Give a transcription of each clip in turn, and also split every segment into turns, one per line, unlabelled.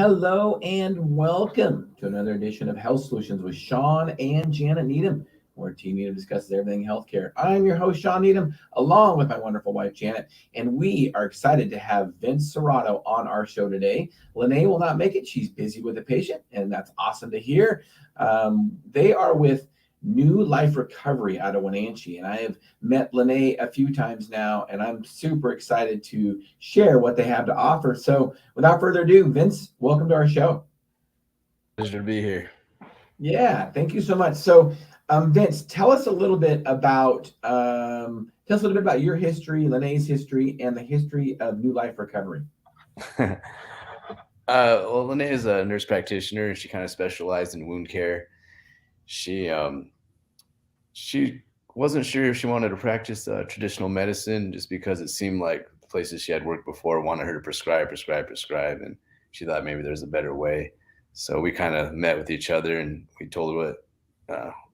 Hello and welcome to another edition of Health Solutions with Shawn and Janet Needham, where Team Needham discusses everything healthcare. I'm your host, Shawn Needham, along with my wonderful wife, Janet, and we are excited to have Vince Serrato on our show today. Linnea will not make it. She's busy with a patient, and that's awesome to hear. They are with New Life Recovery out of Wenatchee, and I have met Linnea a few times now, and I'm super excited to share what they have to offer. So without further ado, Vince, welcome to our show.
Pleasure to be here.
Yeah, thank you so much. So Vince, tell us a little bit about your history, Linnea's history, and the history of New Life Recovery.
Well, Linnea is a nurse practitioner. She kind of specialized in wound care. She wasn't sure if she wanted to practice traditional medicine just because it seemed like the places she had worked before wanted her to prescribe, and she thought maybe there's a better way. So we kind of met with each other and we told her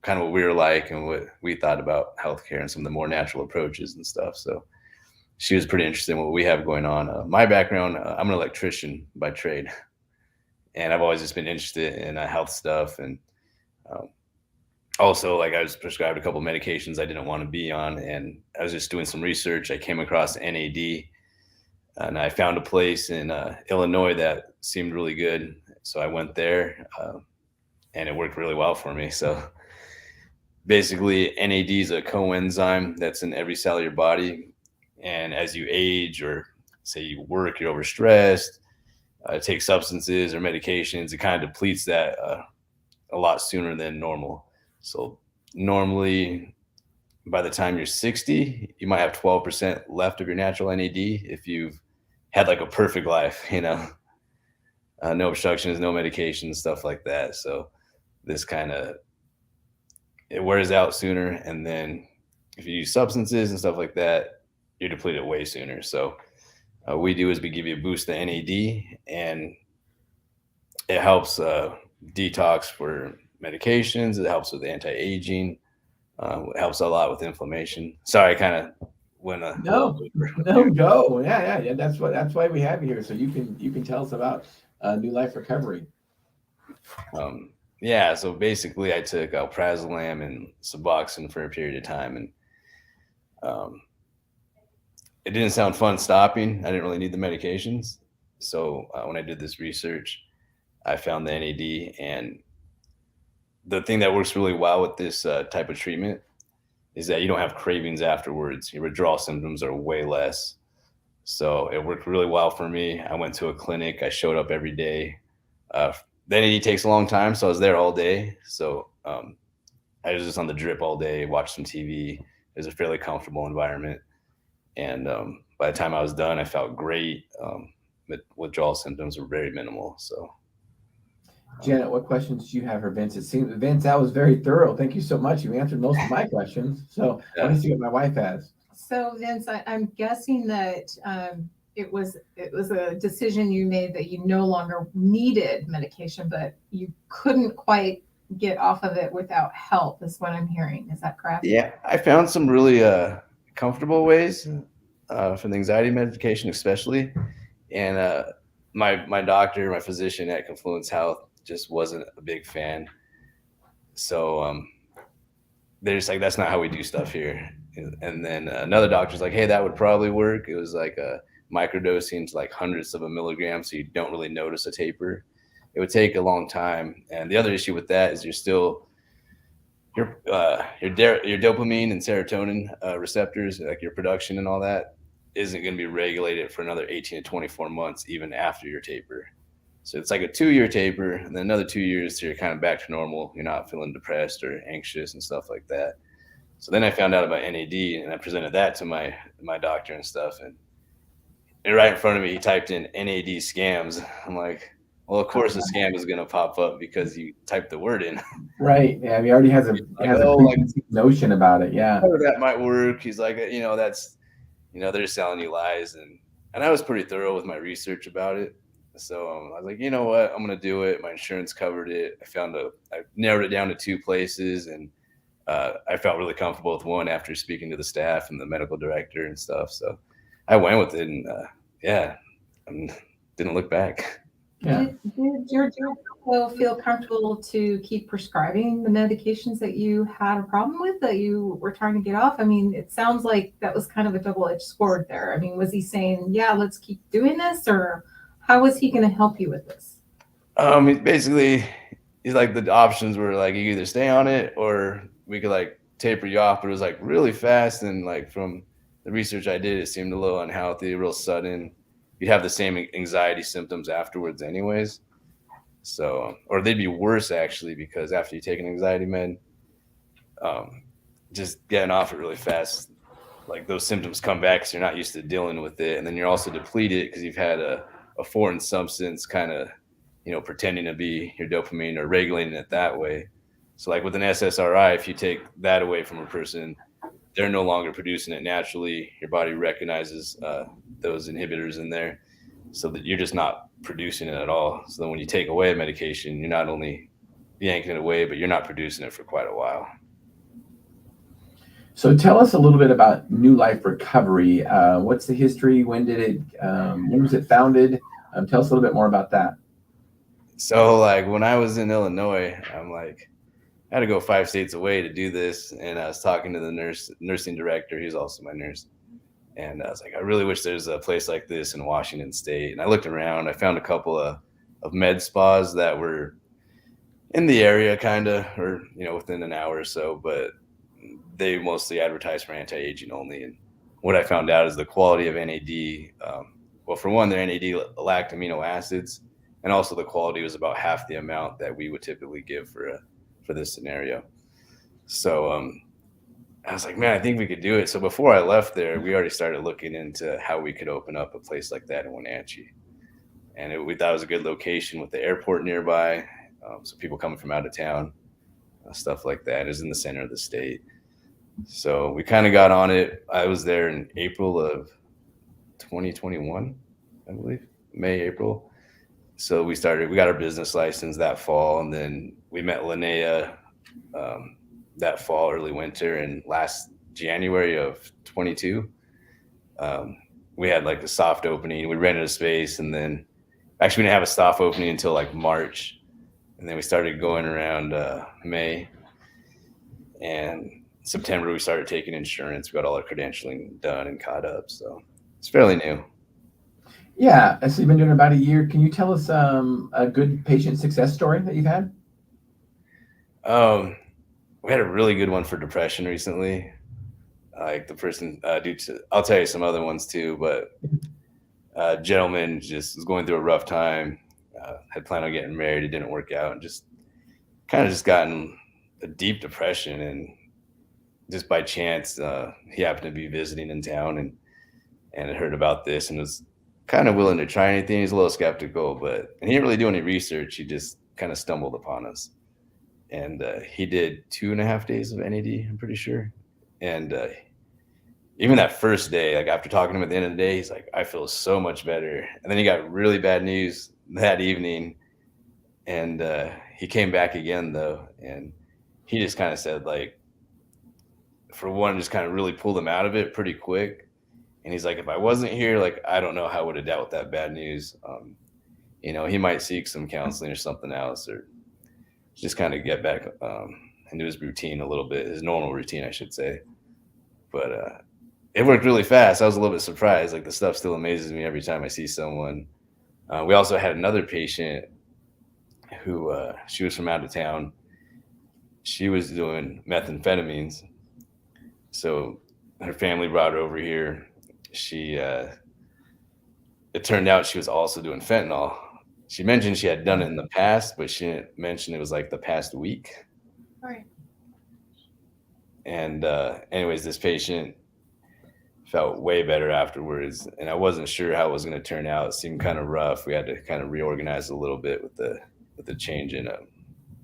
what we were like and what we thought about healthcare and some of the more natural approaches and stuff. So she was pretty interested in what we have going on. My background, I'm an electrician by trade, and I've always just been interested in health stuff. And also, like, I was prescribed a couple of medications I didn't want to be on, and I was just doing some research. I came across NAD, and I found a place in Illinois that seemed really good. So I went there, and it worked really well for me. So basically, NAD is a coenzyme that's in every cell of your body. And as you age, or say you work, you're overstressed, take substances or medications, it kind of depletes that a lot sooner than normal. So normally by the time you're 60, you might have 12% left of your natural NAD if you've had like a perfect life, no obstructions, no medications, stuff like that. So this it wears out sooner. And then if you use substances and stuff like that, you're depleted way sooner. So we do is we give you a boost of NAD, and it helps detox for medications. It helps with anti-aging. It helps a lot with inflammation. Sorry, I kind of went
No, go. Yeah. That's why we have you here. So you can tell us about New Life Recovery.
Yeah. So basically, I took alprazolam and Suboxone for a period of time, and it didn't sound fun stopping. I didn't really need the medications. So when I did this research, I found the NAD, and the thing that works really well with this type of treatment is that you don't have cravings afterwards. Your withdrawal symptoms are way less. So it worked really well for me. I went to a clinic. I showed up every day. The NAD takes a long time, so I was there all day. So I was just on the drip all day, watched some TV. It was a fairly comfortable environment. And by the time I was done, I felt great. Withdrawal symptoms were very minimal. So
Janet, what questions do you have for Vince? It seems, Vince, that was very thorough. Thank you so much. You answered most of my questions. So let me see what my wife has.
So Vince, I'm guessing that it was a decision you made that you no longer needed medication, but you couldn't quite get off of it without help, is what I'm hearing. Is that correct?
Yeah, I found some really comfortable ways for the anxiety medication, especially. And my doctor, my physician at Confluence Health, just wasn't a big fan. So they're just like, that's not how we do stuff here. And then another doctor's like, hey, that would probably work. It was like a microdosing to like hundreds of a milligram, so you don't really notice a taper. It would take a long time. And the other issue with that is your dopamine and serotonin receptors, like your production and all that, isn't going to be regulated for another 18 to 24 months, even after your taper. So it's like a 2-year taper, and then another 2 years till you're kind of back to normal. You're not feeling depressed or anxious and stuff like that. So then I found out about NAD, and I presented that to my doctor and stuff. And right in front of me, he typed in NAD scams. I'm like, well, of course, a scam is going to pop up because you typed the word in.
Right. Yeah. He already has a notion about it. Yeah.
That might work. He's like, that's, they're selling you lies. And I was pretty thorough with my research about it. So I was like, you know what, I'm going to do it. My insurance covered it. I narrowed it down to 2 places, and I felt really comfortable with one after speaking to the staff and the medical director and stuff. So I went with it, and didn't look back.
Yeah.
Did your doctor feel comfortable to keep prescribing the medications that you had a problem with, that you were trying to get off? I mean, it sounds like that was kind of a double-edged sword there. I mean, was he saying, yeah, let's keep doing this, or how was he going to help you with this?
Basically, he's like, the options were like, you either stay on it or we could like taper you off, but it was like really fast. And like from the research I did, it seemed a little unhealthy, real sudden. You'd have the same anxiety symptoms afterwards anyways. So, or they'd be worse actually, because after you take an anxiety med, just getting off it really fast, like those symptoms come back because you're not used to dealing with it. And then you're also depleted because you've had a foreign substance kind of, pretending to be your dopamine or regulating it that way. So like with an SSRI, if you take that away from a person, they're no longer producing it naturally. Your body recognizes those inhibitors in there, so that you're just not producing it at all. So then when you take away a medication, you're not only yanking it away, but you're not producing it for quite a while.
So tell us a little bit about New Life Recovery. What's the history? When was it founded? Tell us a little bit more about that.
So like when I was in Illinois, I had to go 5 states away to do this. And I was talking to the nursing director. He's also my nurse. And I was like, I really wish there's a place like this in Washington State. And I looked around, I found a couple of med spas that were in the area kind of, or, within an hour or so, but they mostly advertise for anti-aging only. And what I found out is the quality of NAD. Well, for one, their NAD lacked amino acids, and also the quality was about half the amount that we would typically give for this scenario. So I was like, man, I think we could do it. So before I left there, we already started looking into how we could open up a place like that in Wenatchee. And we thought it was a good location with the airport nearby. So people coming from out of town, stuff like that. It was in the center of the state. So we kind of got on it. I was there in April of 2021, I believe, May, April. So we got our business license that fall, and then we met Linnea that fall, early winter, and last January of 22. We had like a soft opening. We rented a space, and then actually we didn't have a soft opening until like March, and then we started going around May, and September we started taking insurance. We got all our credentialing done and caught up, so it's fairly new.
Yeah, so you've been doing it about a year. Can you tell us a good patient success story that you've had?
We had a really good one for depression recently. Like the person, I'll tell you some other ones too, but a gentleman just was going through a rough time, had planned on getting married. It didn't work out, and just gotten a deep depression. And just by chance, he happened to be visiting in town and had heard about this and was kind of willing to try anything. He's a little skeptical, and he didn't really do any research. He just kind of stumbled upon us. And he did 2.5 days of NAD, I'm pretty sure. And even that first day, like after talking to him at the end of the day, he's like, I feel so much better. And then he got really bad news that evening. And he came back again, though. And he just kind of said, like, for one, just kind of really pulled him out of it pretty quick. And he's like, if I wasn't here, like, I don't know how I would have dealt with that bad news. He might seek some counseling or something else, or just kind of get back into his routine a little bit, his normal routine, I should say. But it worked really fast. I was a little bit surprised. Like, the stuff still amazes me every time I see someone. We also had another patient who she was from out of town. She was doing methamphetamines. So her family brought her over here. It turned out she was also doing fentanyl. She mentioned she had done it in the past, but she didn't mention it was like the past week.
Right.
And anyways, this patient felt way better afterwards, and I wasn't sure how it was going to turn out. It seemed kind of rough. We had to kind of reorganize a little bit with the change in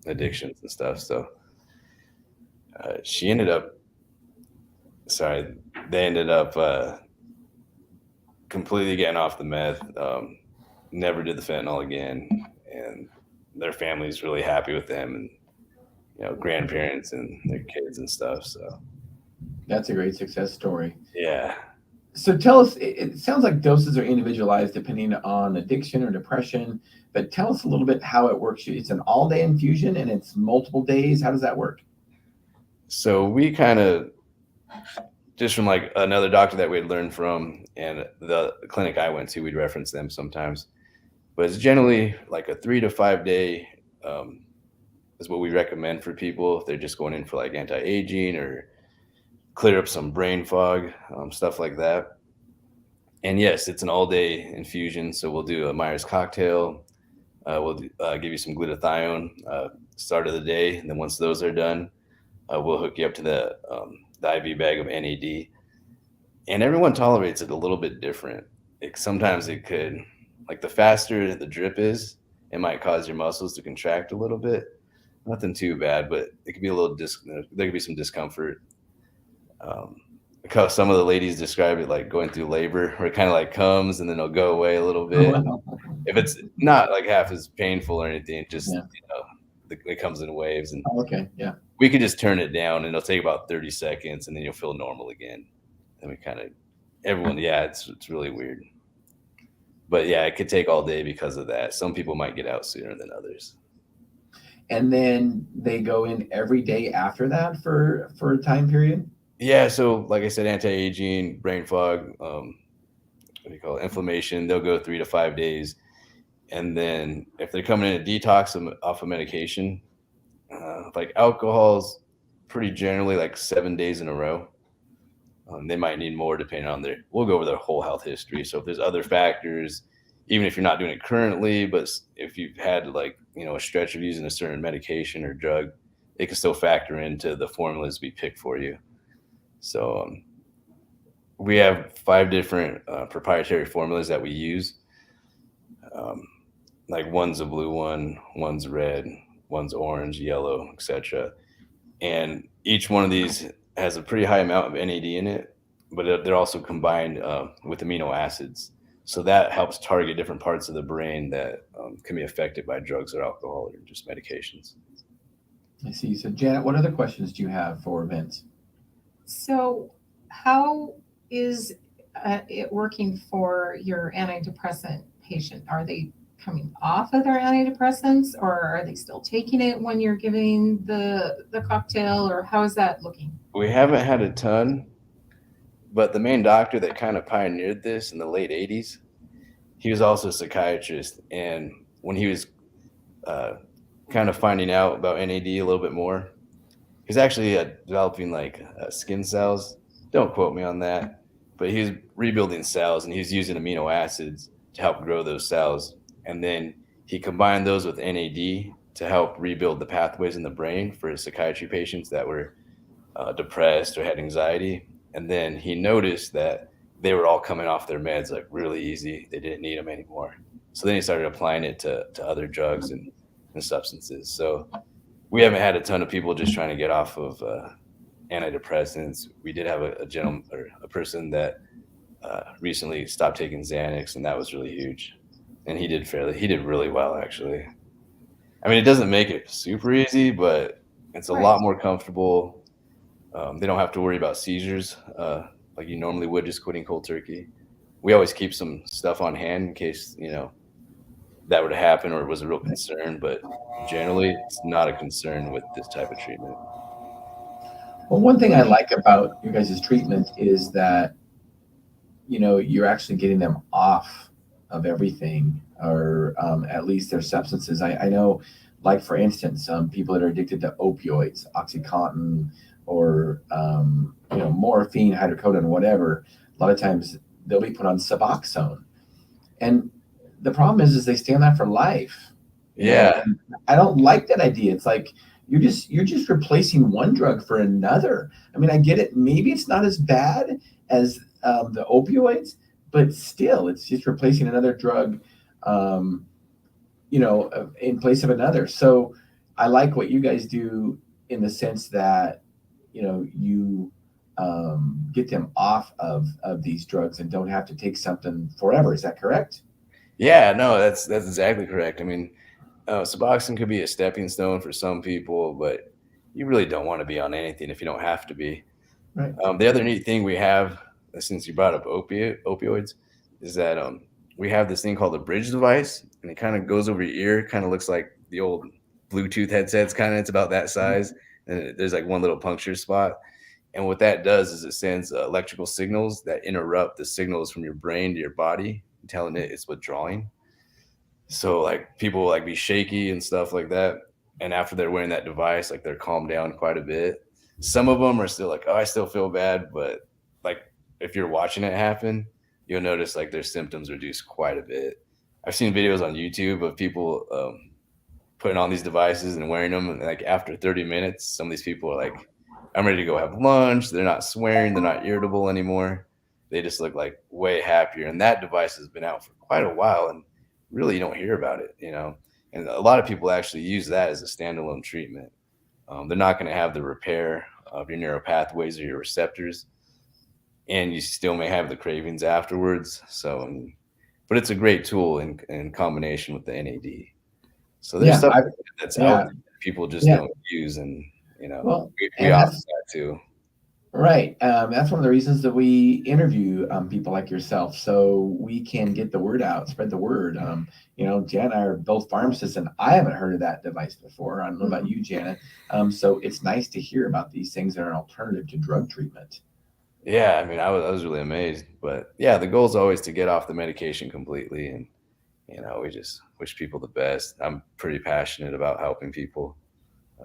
addictions and stuff. So they ended up completely getting off the meth. Never did the fentanyl again, and their family's really happy with them, and grandparents and their kids and stuff. So
that's a great success story.
Yeah.
So tell us, it sounds like doses are individualized depending on addiction or depression, but tell us a little bit how it works. It's an all-day infusion and it's multiple days. How does that work?
So we kind of, just from like another doctor that we'd learned from and the clinic I went to, we'd reference them sometimes. But it's generally like a 3 to 5 day is what we recommend for people if they're just going in for like anti-aging or clear up some brain fog, stuff like that. And yes, it's an all-day infusion. So we'll do a Myers cocktail. We'll give you some glutathione start of the day, and then once those are done, we'll hook you up to the IV bag of NAD. And everyone tolerates it a little bit different. Sometimes it could, like the faster the drip is, it might cause your muscles to contract a little bit. Nothing too bad, but it could be a little there could be some discomfort. Because some of the ladies describe it like going through labor, where it kind of like comes and then it'll go away a little bit.
Oh, wow.
If it's not like half as painful or anything, just it comes in waves, and
Okay, yeah.
we could just turn it down, and it'll take about 30 seconds, and then you'll feel normal again. And we kind of everyone, it's really weird, but yeah, it could take all day because of that. Some people might get out sooner than others.
And then they go in every day after that for a time period?
Yeah, so like I said, anti-aging, brain fog, what do you call it, inflammation, they'll go 3 to 5 days. And then if they're coming in a detox off of medication, like alcohol's pretty generally like 7 days in a row. They might need more depending on we'll go over their whole health history. So if there's other factors, even if you're not doing it currently, but if you've had like, a stretch of using a certain medication or drug, it can still factor into the formulas we pick for you. So we have 5 different proprietary formulas that we use. Like one's a blue one, one's red, one's orange, yellow, etc. And each one of these has a pretty high amount of NAD in it, but they're also combined with amino acids. So that helps target different parts of the brain that can be affected by drugs or alcohol or just medications.
I see. So Janet, what other questions do you have for Vince?
So how is it working for your antidepressant patient? Are they coming off of their antidepressants, or are they still taking it when you're giving the cocktail, or how is that looking?
We haven't had a ton, but the main doctor that kind of pioneered this in the late 80s, he was also a psychiatrist. And when he was kind of finding out about NAD a little bit more, he's actually developing like skin cells. Don't quote me on that, but he's rebuilding cells, and he's using amino acids to help grow those cells. And then he combined those with NAD to help rebuild the pathways in the brain for his psychiatry patients that were depressed or had anxiety. And then he noticed that they were all coming off their meds like really easy. They didn't need them anymore. So then he started applying it to other drugs and substances. So we haven't had a ton of people just trying to get off of antidepressants. We did have a gentleman or a person that recently stopped taking Xanax, and that was really huge. And he did really well, actually. I mean, it doesn't make it super easy, but it's a lot more comfortable. They don't have to worry about seizures like you normally would just quitting cold turkey. We always keep some stuff on hand in case, that were to happen or it was a real concern, but generally it's not a concern with this type of treatment.
Well, one thing I like about your guys' treatment is that, you're actually getting them off of everything, or at least their substances. I know, like for instance, people that are addicted to opioids, OxyContin, or morphine, hydrocodone, whatever. A lot of times they'll be put on Suboxone, and the problem is they stay on that for life.
Yeah,
I don't like that idea. It's like you're just replacing one drug for another. I mean, I get it. Maybe it's not as bad as the opioids, but still, it's just replacing another drug, in place of another. So I like what you guys do in the sense that, you get them off of these drugs and don't have to take something forever. Is that correct?
Yeah, no, that's exactly correct. I mean, Suboxone could be a stepping stone for some people, but you really don't want to be on anything if you don't have to be.
Right.
The other neat thing we have since you brought up opioids, is that we have this thing called a bridge device, and it kind of goes over your ear. Kind of looks like the old Bluetooth headsets. Kind of, it's about that size, and there's like one little puncture spot. And what that does is it sends electrical signals that interrupt the signals from your brain to your body, telling it it's withdrawing. So like people will like be shaky and stuff like that. And after they're wearing that device, like they're calmed down quite a bit. Some of them are still like, oh, I still feel bad. But like if you're watching it happen, you'll notice like their symptoms reduce quite a bit. I've seen videos on YouTube of people putting on these devices and wearing them. And like after 30 minutes, some of these people are like, I'm ready to go have lunch. They're not swearing. They're not irritable anymore. They just look like way happier. And that device has been out for quite a while. And really, you don't hear about it, you know. And a lot of people actually use that as a standalone treatment. They're not going to have the repair of your neural pathways or your receptors. And you still may have the cravings afterwards. So, but it's a great tool in combination with the NAD. So there's stuff that's out there that people just don't use. And, you know, we offer that too.
Right. That's one of the reasons that we interview people like yourself, so we can get the word out, spread the word. You know, Jan and I are both pharmacists, and I haven't heard of that device before. I don't know about you, Janet. So it's nice to hear about these things that are an alternative to drug treatment.
Yeah, I mean, I was really amazed. But yeah, the goal is always to get off the medication completely. And, you know, we just wish people the best. I'm pretty passionate about helping people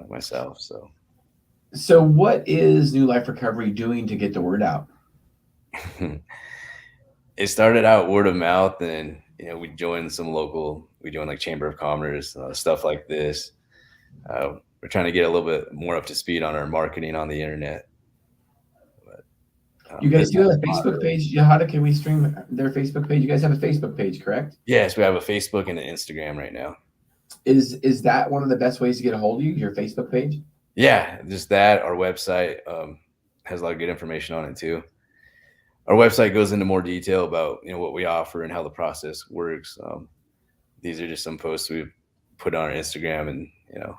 myself, so.
So what is New Life Recovery doing to get the word out?
It started out word of mouth, and you know, we joined like Chamber of Commerce, stuff like this. We're trying to get a little bit more up to speed on our marketing on the internet. But,
you guys do have a Facebook page. Yeah, how can we stream their Facebook page? You guys have a Facebook page, correct?
Yes, we have a Facebook and an Instagram right now.
Is that one of the best ways to get a hold of you, your Facebook page?
Yeah, just that. Our website has a lot of good information on it too. Our website goes into more detail about, you know, what we offer and how the process works. These are just some posts we put on our Instagram, and you know.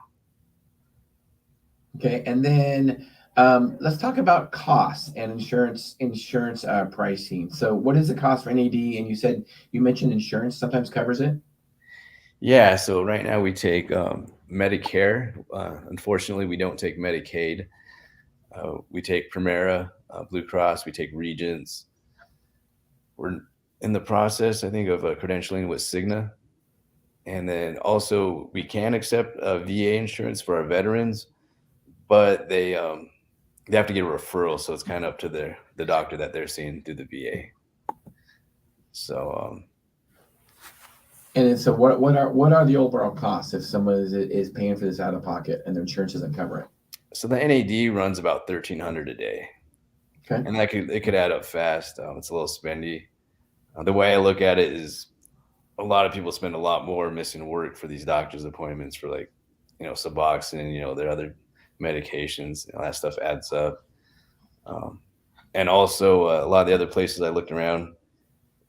Okay, and then let's talk about costs and insurance pricing. So, what is the cost for NAD? And you mentioned insurance sometimes covers it.
Yeah, so right now we take Medicare. Unfortunately, we don't take Medicaid. We take Primera, Blue Cross. We take Regents. We're in the process, I think, of credentialing with Cigna. And then also we can accept VA insurance for our veterans, but they have to get a referral. So it's kind of up to the doctor that they're seeing through the VA. So.
And so what are the overall costs if someone is paying for this out of pocket and their insurance doesn't cover it?
So the NAD runs about $1,300 a day.
Okay.
And it could add up fast. It's a little spendy. The way I look at it is a lot of people spend a lot more missing work for these doctor's appointments for, like, you know, Suboxone, you know, their other medications. You know, that stuff adds up. And also a lot of the other places I looked around,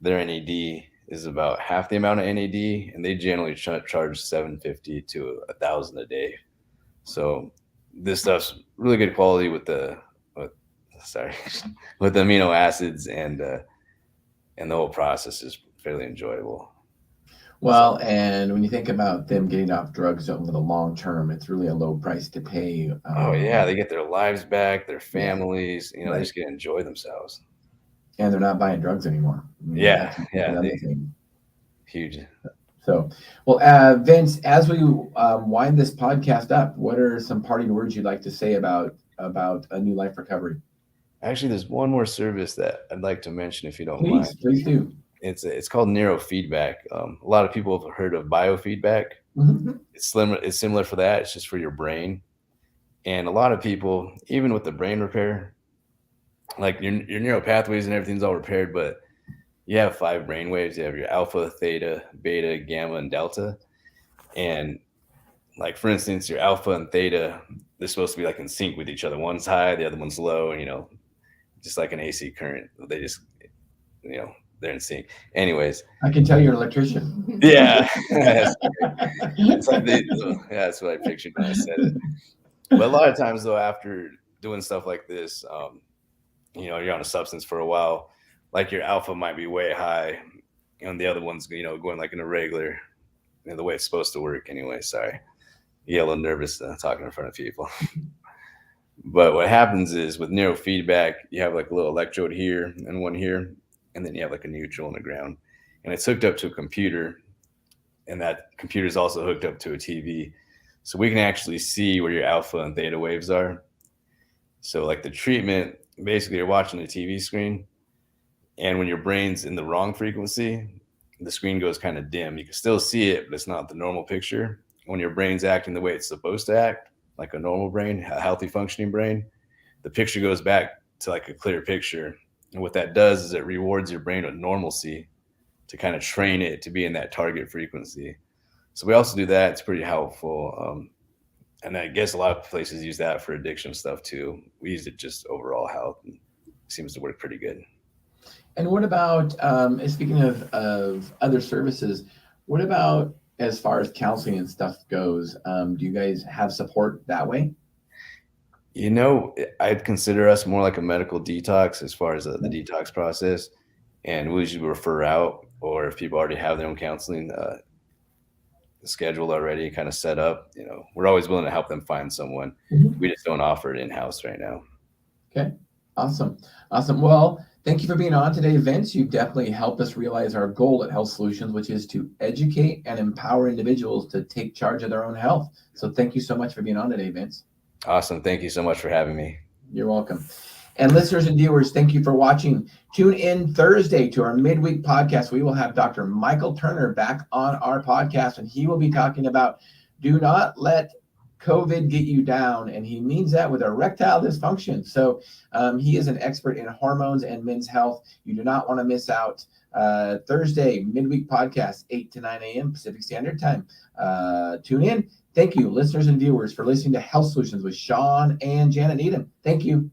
their NAD is about half the amount of NAD, and they generally charge $750 to $1,000 a day. So this stuff's really good quality with the amino acids, and the whole process is fairly enjoyable.
Well, and when you think about them getting off drugs over the long term, it's really a low price to pay.
Oh yeah, they get their lives back, their families, you know, They just get to enjoy themselves.
And they're not buying drugs anymore.
Yeah. Huge.
So, well, Vince, as we wind this podcast up, what are some parting words you'd like to say about a New Life Recovery?
Actually, there's one more service that I'd like to mention, if you don't mind.
Please do.
It's called neurofeedback. A lot of people have heard of biofeedback.
Mm-hmm.
It's similar for that. It's just for your brain. And a lot of people, even with the brain repair, like your neural pathways and everything's all repaired, but you have 5 brain waves. You have your alpha, theta, beta, gamma, and delta. And like, for instance, your alpha and theta, they're supposed to be like in sync with each other. One's high, the other one's low, and, you know, just like an AC current. They just, you know, they're in sync. Anyways.
I can tell you're an electrician.
Yeah. It's like that's what I pictured when I said it. But a lot of times, though, after doing stuff like this, you're on a substance for a while, like your alpha might be way high, and the other one's, going like in a regular, the way it's supposed to work anyway. Sorry. You get a little nervous talking in front of people. But what happens is with neurofeedback, you have like a little electrode here and one here, and then you have like a neutral and a ground. And it's hooked up to a computer, and that computer is also hooked up to a TV. So we can actually see where your alpha and theta waves are. So like the treatment, basically you're watching a TV screen, and when your brain's in the wrong frequency, the screen goes kind of dim. You can still see it, but it's not the normal picture. When your brain's acting the way it's supposed to act, like a normal brain, a healthy functioning brain, the picture goes back to like a clear picture. And what that does is it rewards your brain with normalcy to kind of train it to be in that target frequency. So we also do that. It's pretty helpful. And I guess a lot of places use that for addiction stuff too. We use it just overall health, and it seems to work pretty good.
And what about, speaking of other services, what about as far as counseling and stuff goes? Do you guys have support that way?
I'd consider us more like a medical detox as far as the detox process. And we usually refer out, or if people already have their own counseling scheduled already, kind of set up, we're always willing to help them find someone. Mm-hmm. We just don't offer it in-house right now.
Okay. Awesome. Well, thank you for being on today, Vince. You've definitely helped us realize our goal at Health Solutions, which is to educate and empower individuals to take charge of their own health. So thank you so much for being on today, Vince.
Awesome. Thank you so much for having me.
You're welcome. And listeners and viewers, thank you for watching. Tune in Thursday to our midweek podcast. We will have Dr. Michael Turner back on our podcast, and he will be talking about do not let COVID get you down. And he means that with erectile dysfunction. So he is an expert in hormones and men's health. You do not want to miss out. Thursday, midweek podcast, 8 to 9 a.m. Pacific Standard Time. Tune in. Thank you, listeners and viewers, for listening to Health Solutions with Shawn and Janet Needham. Thank you.